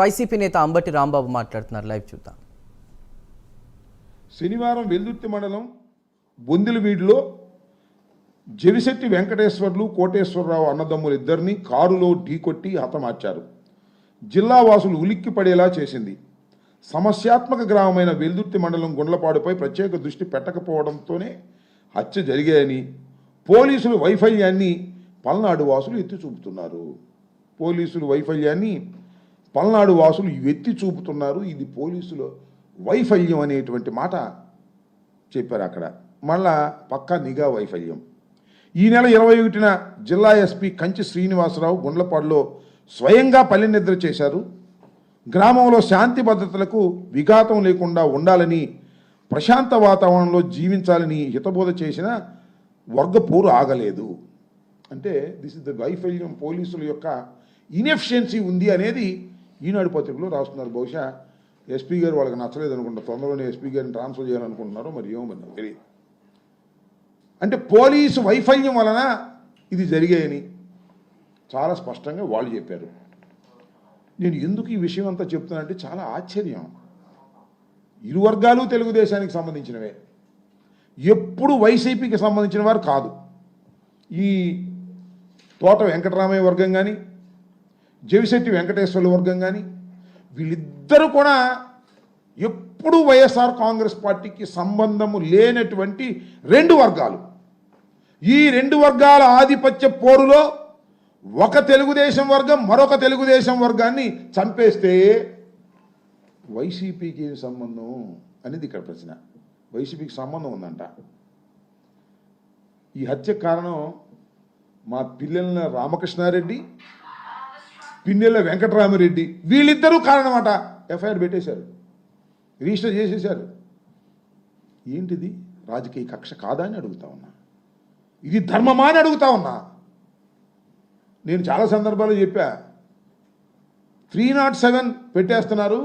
YCP నేత అంబటి రాంబాబు మాట్లాడుతున్నారు. Live చూద్దాం. శనివారం వెల్దుర్తి మండలం బొందిలవీడులో జవిశెట్టి వెంకటేశ్వర్లు కోటేశ్వరరావు అన్నదమ్ములు ఇద్దరిని కారులో ఢీకొట్టి హతమార్చారు. జిల్లా వాసులు ఉలిక్కి పడేలా చేసింది. సమస్యాత్మక గ్రామమైన వెల్దుర్తి మండలం గుండ్లపాడుపై ప్రత్యేక దృష్టి పెట్టకపోవడంతోనే హత్య జరిగాయని పోలీసులు వైఫల్యాన్ని పల్నాడు వాసులు ఎత్తి చూపుతున్నారు. ఇది పోలీసుల వైఫల్యం అనేటువంటి మాట చెప్పారు అక్కడ. మళ్ళా పక్కా నిఘా వైఫల్యం. ఈ నెల 21న జిల్లా ఎస్పీ కంచి శ్రీనివాసరావు గుండ్లపాడులో స్వయంగా పల్లెనిద్ర చేశారు. గ్రామంలో శాంతి భద్రతలకు విఘాతం లేకుండా ఉండాలని, ప్రశాంత వాతావరణంలో జీవించాలని హితబోధ చేసిన వర్గ పోరు ఆగలేదు. అంటే దిస్ ఇస్ ద వైఫల్యం, పోలీసుల యొక్క ఇన్ఎఫిషియన్సీ ఉంది అనేది ఈనాడు పత్రికలో రాస్తున్నారు. బహుశా ఎస్పీ గారు వాళ్ళకి నచ్చలేదు అనుకుంటారు. తొందరలోనే ఎస్పీ గారిని ట్రాన్స్ఫర్ చేయాలనుకుంటున్నారో మరి ఏమో నాకు తెలియదు. అంటే పోలీసు వైఫల్యం వలన ఇది జరిగాయని చాలా స్పష్టంగా వాళ్ళు చెప్పారు. నేను ఎందుకు ఈ విషయం అంతా చెప్తున్నానంటే చాలా ఆశ్చర్యం. ఇరు వర్గాలు తెలుగుదేశానికి సంబంధించినవే, ఎప్పుడు వైసీపీకి సంబంధించిన వారు కాదు. ఈ తోట వెంకటరామయ్య వర్గం కానీ, జవిశెట్టి వెంకటేశ్వర్ల వర్గం కానీ, వీళ్ళిద్దరూ కూడా ఎప్పుడు వైఎస్ఆర్ కాంగ్రెస్ పార్టీకి సంబంధము లేనటువంటి రెండు వర్గాలు. ఈ రెండు వర్గాల ఆధిపత్య పోరులో ఒక తెలుగుదేశం వర్గం మరొక తెలుగుదేశం వర్గాన్ని చంపేస్తే వైసీపీకి ఏం సంబంధం అనేది ఇక్కడ ప్రశ్న. వైసీపీకి సంబంధం ఉందంట. ఈ హత్య కారణం మా పిల్లల రామకృష్ణారెడ్డి, పిన్నెల వెంకటరామిరెడ్డి, వీళ్ళిద్దరూ కారణమట. ఎఫ్ఐఆర్ పెట్టేశారు, రిజిస్టర్ చేసేశారు. ఏంటిది? రాజకీయ కక్ష కాదా అని అడుగుతా ఉన్నా. ఇది ధర్మమా అని అడుగుతా ఉన్నా. నేను చాలా సందర్భాలు చెప్పా, 307 పెట్టేస్తున్నారు.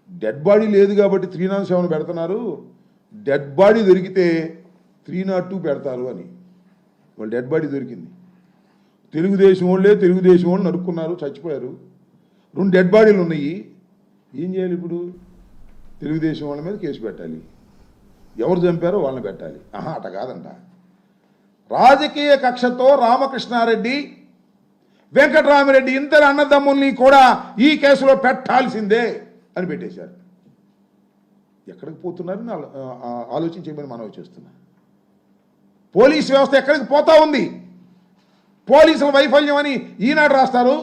డెడ్ బాడీ లేదు కాబట్టి 307 పెడుతున్నారు. డెడ్ బాడీ దొరికితే 302 పెడతారు అని. వాళ్ళు డెడ్ బాడీ దొరికింది. తెలుగుదేశం వాళ్ళు నరుక్కున్నారు, చచ్చిపోయారు. 2 డెడ్ బాడీలు ఉన్నాయి. ఏం చేయాలి ఇప్పుడు? తెలుగుదేశం వాళ్ళ మీద కేసు పెట్టాలి, ఎవరు చంపారో వాళ్ళని పెట్టాలి. అట కాదంట. రాజకీయ కక్షతో రామకృష్ణారెడ్డి, వెంకటరామిరెడ్డి ఇద్దరు అన్నదమ్ముల్ని కూడా ఈ కేసులో పెట్టాల్సిందే అని పెట్టేశారు. ఎక్కడికి పోతున్నారని ఆలోచించమని మనం చేస్తున్నా. పోలీస్ వ్యవస్థ ఎక్కడికి పోతా ఉంది? పోలీసుల వైఫల్యం అని ఈనాడు రాస్తారు,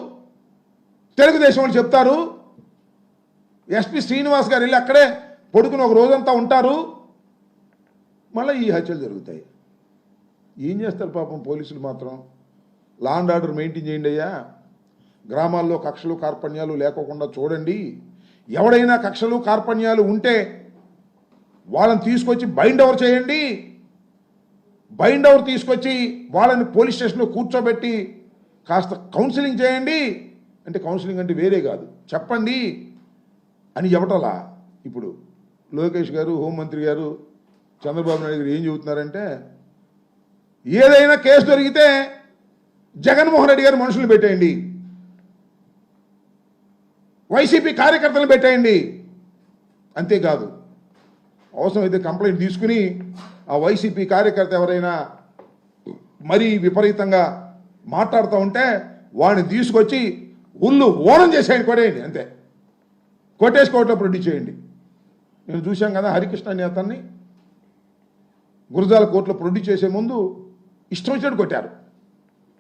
తెలుగుదేశం వాళ్ళు చెప్తారు. ఎస్పీ శ్రీనివాస్ గారు వెళ్ళి అక్కడే పడుకుని ఒక రోజంతా ఉంటారు. మళ్ళీ ఈ హత్యలు జరుగుతాయి. ఏం చేస్తారు పాపం పోలీసులు మాత్రం? లా అండ్ ఆర్డర్ మెయింటైన్ చేయండి అయ్యా, గ్రామాల్లో కక్షలు కార్పణ్యాలు లేకోకుండా చూడండి. ఎవడైనా కక్షలు కార్పణ్యాలు ఉంటే వాళ్ళని తీసుకొచ్చి బైండ్ ఓవర్ చేయండి. బైండ్ ఓవర్ తీసుకొచ్చి వాళ్ళని పోలీస్ స్టేషన్లో కూర్చోబెట్టి కాస్త కౌన్సిలింగ్ చేయండి. అంటే కౌన్సిలింగ్ అంటే వేరే కాదు, చెప్పండి అని చెప్పటలా. ఇప్పుడు లోకేష్ గారు, హోంమంత్రి గారు, చంద్రబాబు నాయుడు గారు ఏం చెబుతున్నారంటే, ఏదైనా కేసు దొరికితే జగన్మోహన్ రెడ్డి గారు మనుషులు పెట్టేయండి, వైసీపీ కార్యకర్తలను పెట్టేయండి. అంతేకాదు, అవసరమైతే కంప్లైంట్ తీసుకుని ఆ వైసీపీ కార్యకర్త ఎవరైనా మరీ విపరీతంగా మాట్లాడుతూ ఉంటే వాడిని తీసుకొచ్చి ఉల్లు ఓనం చేసేయండి, కొట్టేయండి. అంతే, కొట్టేసి కోర్టులో ప్రొడ్యూస్ చేయండి. నేను చూశాం కదా హరికృష్ణ నేతన్ని గురజాల కోర్టులో ప్రొడ్యూస్ చేసే ముందు ఇష్టం వచ్చినట్టు కొట్టారు.